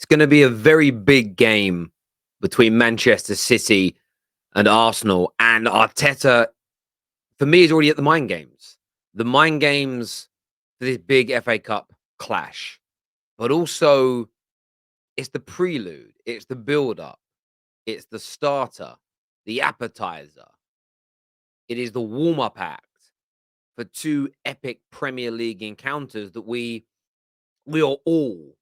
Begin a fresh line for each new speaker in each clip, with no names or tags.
It's going to be a very big game between Manchester City and Arsenal. And Arteta, for me, is already at the mind games. The mind games for this big FA Cup clash. But also, it's the prelude, it's the build up, it's the starter, the appetizer. It is the warm up act for two epic Premier League encounters that we are all,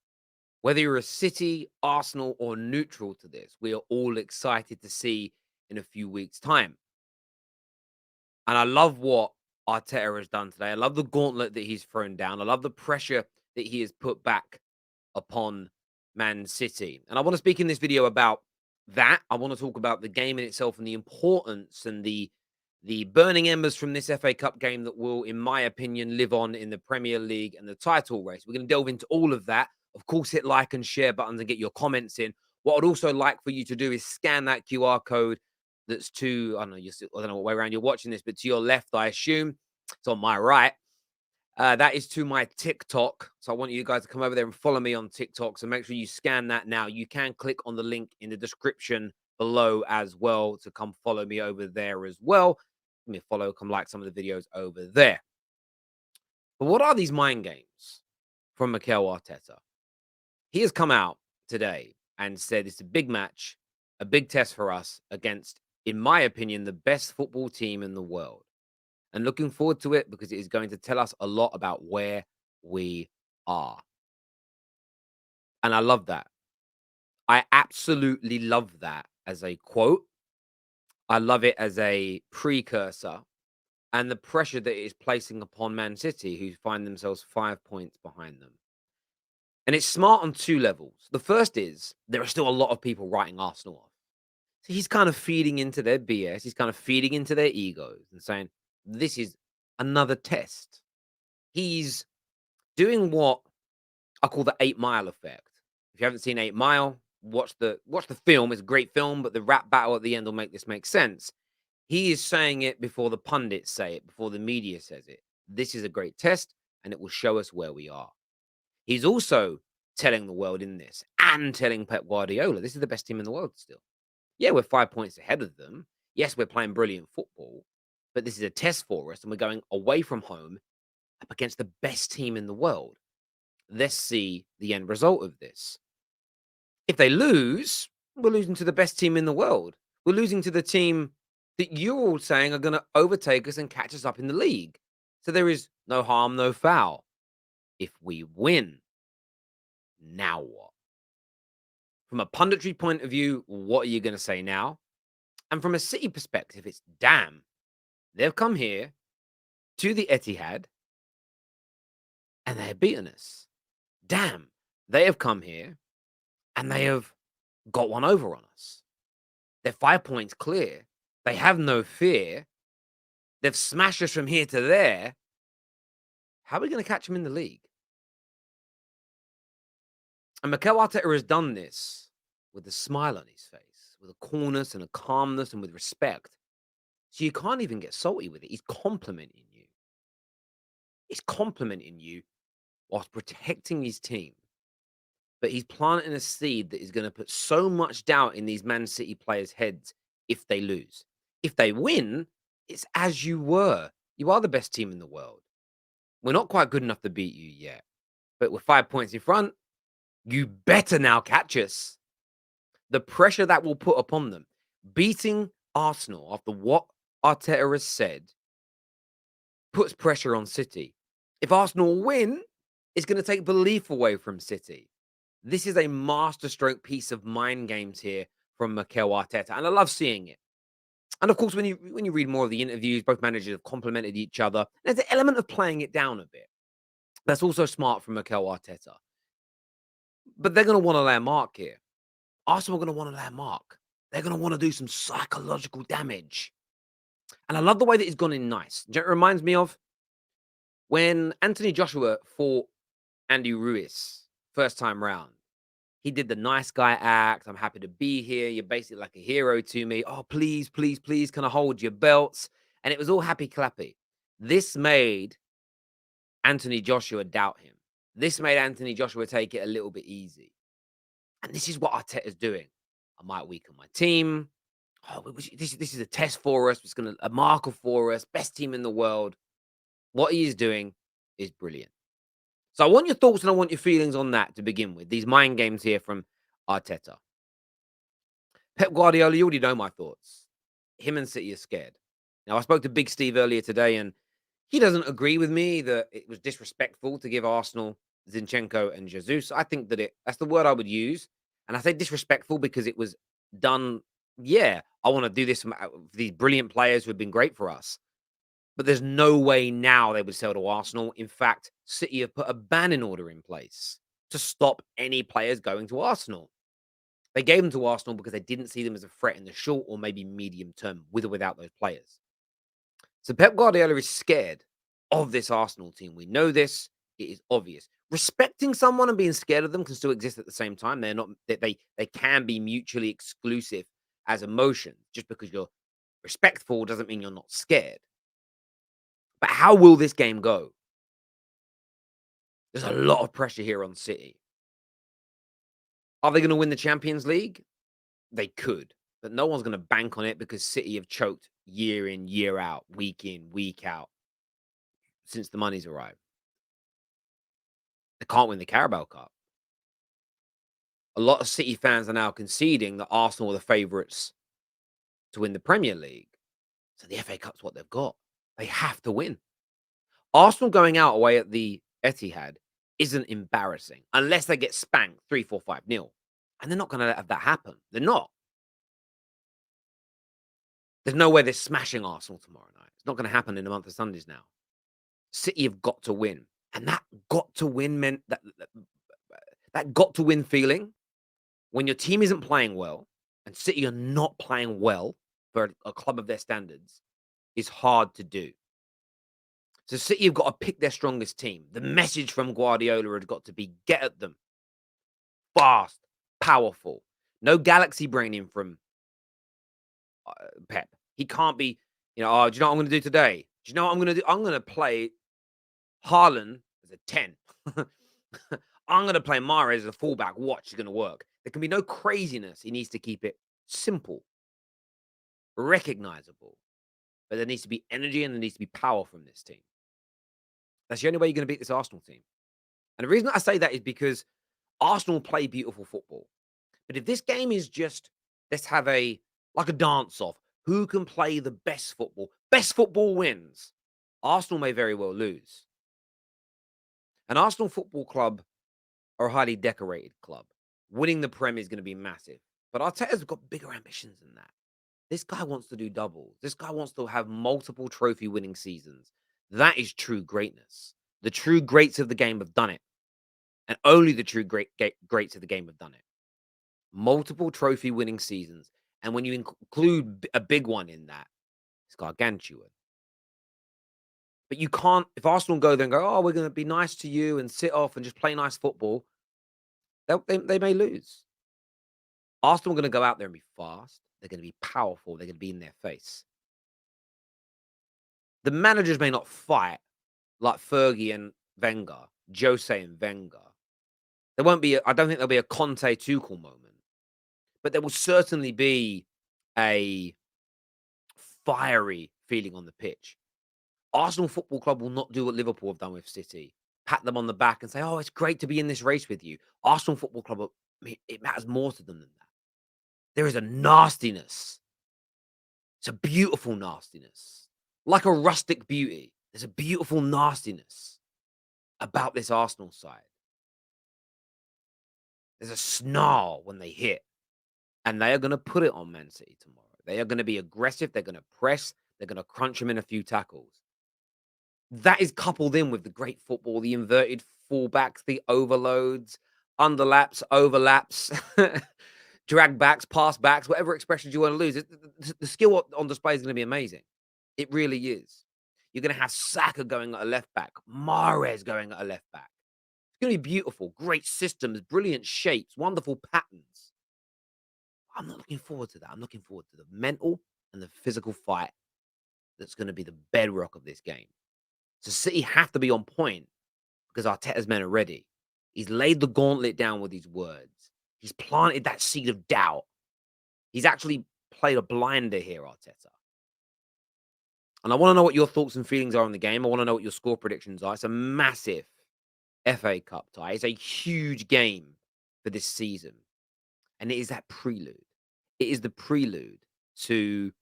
whether you're a City, Arsenal, or neutral to this, we are all excited to see in a few weeks' time. And I love what Arteta has done today. I love the gauntlet that he's thrown down. I love the pressure that he has put back upon Man City. And I want to speak in this video about that. I want to talk about the game in itself and the importance and the burning embers from this FA Cup game that will, in my opinion, live on in the Premier League and the title race. We're going to delve into all of that. Of course, hit like and share buttons and get your comments in. What I'd also like for you to do is scan that QR code that's to, I don't know what way around you're watching this, but to your left, I assume. It's on my right. That is to my TikTok. So I want you guys to come over there and follow me on TikTok. So make sure you scan that now. You can click on the link in the description below as well to come follow me over there as well. Give me a follow, come like some of the videos over there. But what are these mind games from Mikel Arteta? He has come out today and said it's a big match, a big test for us against, in my opinion, the best football team in the world. And looking forward to it because it is going to tell us a lot about where we are. And I love that. I absolutely love that as a quote. I love it as a precursor and the pressure that it is placing upon Man City, who find themselves 5 points behind them. And it's smart on two levels. The first is there are still a lot of people writing Arsenal off. So he's kind of feeding into their BS. He's kind of feeding into their egos and saying, this is another test. He's doing what I call the 8 Mile effect. If you haven't seen 8 Mile, watch the film. It's a great film, but the rap battle at the end will make this make sense. He is saying it before the pundits say it, before the media says it. This is a great test, and it will show us where we are. He's also telling the world in this and telling Pep Guardiola, this is the best team in the world still. Yeah, we're 5 points ahead of them. Yes, we're playing brilliant football, but this is a test for us, and we're going away from home up against the best team in the world. Let's see the end result of this. If they lose, we're losing to the best team in the world. We're losing to the team that you're all saying are going to overtake us and catch us up in the league. So there is no harm, no foul. If we win, now what? From a punditry point of view, what are you going to say now? And from a City perspective, it's damn. They've come here to the Etihad and they have beaten us. Damn, they have come here and they have got one over on us. They're 5 points clear. They have no fear. They've smashed us from here to there. How are we going to catch them in the league? And Mikel Arteta has done this with a smile on his face, with a coolness and a calmness and with respect. So you can't even get salty with it. He's complimenting you. He's complimenting you whilst protecting his team. But he's planting a seed that is going to put so much doubt in these Man City players' heads if they lose. If they win, it's as you were. You are the best team in the world. We're not quite good enough to beat you yet. But we're 5 points in front. You better now catch us. The pressure that will put upon them. Beating Arsenal after what Arteta has said puts pressure on City. If Arsenal win, it's going to take belief away from City. This is a masterstroke piece of mind games here from Mikel Arteta, and I love seeing it. And of course, when you read more of the interviews, both managers have complimented each other. There's an element of playing it down a bit. That's also smart from Mikel Arteta. But they're going to want to lay a mark here. Arsenal are going to want to lay a mark. They're going to want to do some psychological damage. And I love the way that he's gone in nice. It reminds me of when Anthony Joshua fought Andy Ruiz first time round. He did the nice guy act. I'm happy to be here. You're basically like a hero to me. Oh, please, please, please, can I hold your belts? And it was all happy clappy. This made Anthony Joshua doubt him. This made Anthony Joshua take it a little bit easy. And this is what Arteta's doing. I might weaken my team. Oh, this is a test for us. It's a marker for us. Best team in the world. What he is doing is brilliant. So I want your thoughts and I want your feelings on that to begin with. These mind games here from Arteta. Pep Guardiola, you already know my thoughts. Him and City are scared. Now, I spoke to Big Steve earlier today, and he doesn't agree with me that it was disrespectful to give Arsenal Zinchenko and Jesus. I think that that's the word I would use. And I say disrespectful because it was done. Yeah, I want to do this for these brilliant players who have been great for us. But there's no way now they would sell to Arsenal. In fact, City have put a banning order in place to stop any players going to Arsenal. They gave them to Arsenal because they didn't see them as a threat in the short or maybe medium term, with or without those players. So Pep Guardiola is scared of this Arsenal team. We know this. It is obvious. Respecting someone and being scared of them can still exist at the same time. They're not. They can be mutually exclusive as emotion. Just because you're respectful doesn't mean you're not scared. But how will this game go? There's a lot of pressure here on City. Are they going to win the Champions League? They could, but no one's going to bank on it because City have choked year in, year out, week in, week out since the money's arrived. They can't win the Carabao Cup. A lot of City fans are now conceding that Arsenal are the favourites to win the Premier League. So the FA Cup's what they've got. They have to win. Arsenal going out away at the Etihad isn't embarrassing unless they get spanked 3-4-5-0. And they're not going to have that happen. They're not. There's no way they're smashing Arsenal tomorrow night. It's not going to happen in a month of Sundays now. City have got to win. And that got to win meant that got to win feeling when your team isn't playing well and City are not playing well for a club of their standards is hard to do. So City have got to pick their strongest team. The message from Guardiola has got to be get at them. Fast, powerful. No galaxy braining from Pep. He can't be, oh, do you know what I'm going to do today? Do you know what I'm going to do? I'm going to play Haaland as a 10. I'm going to play Mahrez as a fullback. Watch, it's going to work. There can be no craziness. He needs to keep it simple, recognizable. But there needs to be energy and there needs to be power from this team. That's the only way you're going to beat this Arsenal team. And the reason I say that is because Arsenal play beautiful football. But if this game is just, let's have like a dance off, who can play the best football wins, Arsenal may very well lose. An Arsenal Football Club are a highly decorated club. Winning the Prem is going to be massive. But Arteta's got bigger ambitions than that. This guy wants to do doubles. This guy wants to have multiple trophy-winning seasons. That is true greatness. The true greats of the game have done it. And only the true greats of the game have done it. Multiple trophy-winning seasons. And when you include a big one in that, it's gargantuan. But you can't, if Arsenal go there and go, oh, we're going to be nice to you and sit off and just play nice football, they may lose. Arsenal are going to go out there and be fast. They're going to be powerful. They're going to be in their face. The managers may not fight like Fergie and Wenger, Jose and Wenger. There won't be, I don't think there'll be a Conte Tuchel moment. But there will certainly be a fiery feeling on the pitch. Arsenal Football Club will not do what Liverpool have done with City. Pat them on the back and say, oh, it's great to be in this race with you. Arsenal Football Club, it matters more to them than that. There is a nastiness. It's a beautiful nastiness. Like a rustic beauty. There's a beautiful nastiness about this Arsenal side. There's a snarl when they hit. And they are going to put it on Man City tomorrow. They are going to be aggressive. They're going to press. They're going to crunch them in a few tackles. That is coupled in with the great football, the inverted fullbacks, the overloads, underlaps, overlaps, drag backs, pass backs, whatever expressions you want to lose. The skill on display is going to be amazing. It really is. You're going to have Saka going at a left back, Mahrez going at a left back. It's going to be beautiful. Great systems, brilliant shapes, wonderful patterns. I'm not looking forward to that. I'm looking forward to the mental and the physical fight that's going to be the bedrock of this game. So City have to be on point because Arteta's men are ready. He's laid the gauntlet down with these words. He's planted that seed of doubt. He's actually played a blinder here, Arteta. And I want to know what your thoughts and feelings are on the game. I want to know what your score predictions are. It's a massive FA Cup tie. It's a huge game for this season. And it is that prelude. It is the prelude to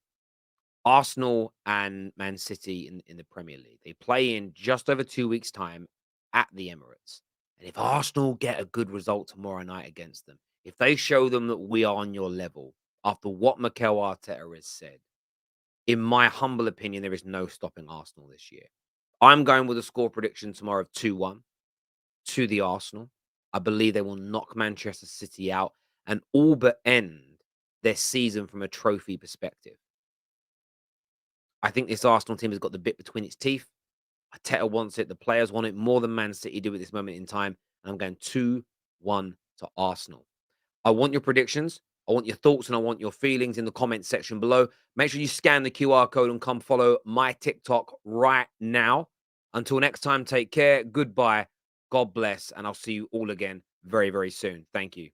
Arsenal and Man City in the Premier League. They play in just over 2 weeks' time at the Emirates. And if Arsenal get a good result tomorrow night against them, if they show them that we are on your level after what Mikel Arteta has said, in my humble opinion, there is no stopping Arsenal this year. I'm going with a score prediction tomorrow of 2-1 to the Arsenal. I believe they will knock Manchester City out and all but end their season from a trophy perspective. I think this Arsenal team has got the bit between its teeth. Arteta wants it. The players want it more than Man City do at this moment in time. And I'm going 2-1 to Arsenal. I want your predictions. I want your thoughts and I want your feelings in the comments section below. Make sure you scan the QR code and come follow my TikTok right now. Until next time, take care. Goodbye. God bless. And I'll see you all again very, very soon. Thank you.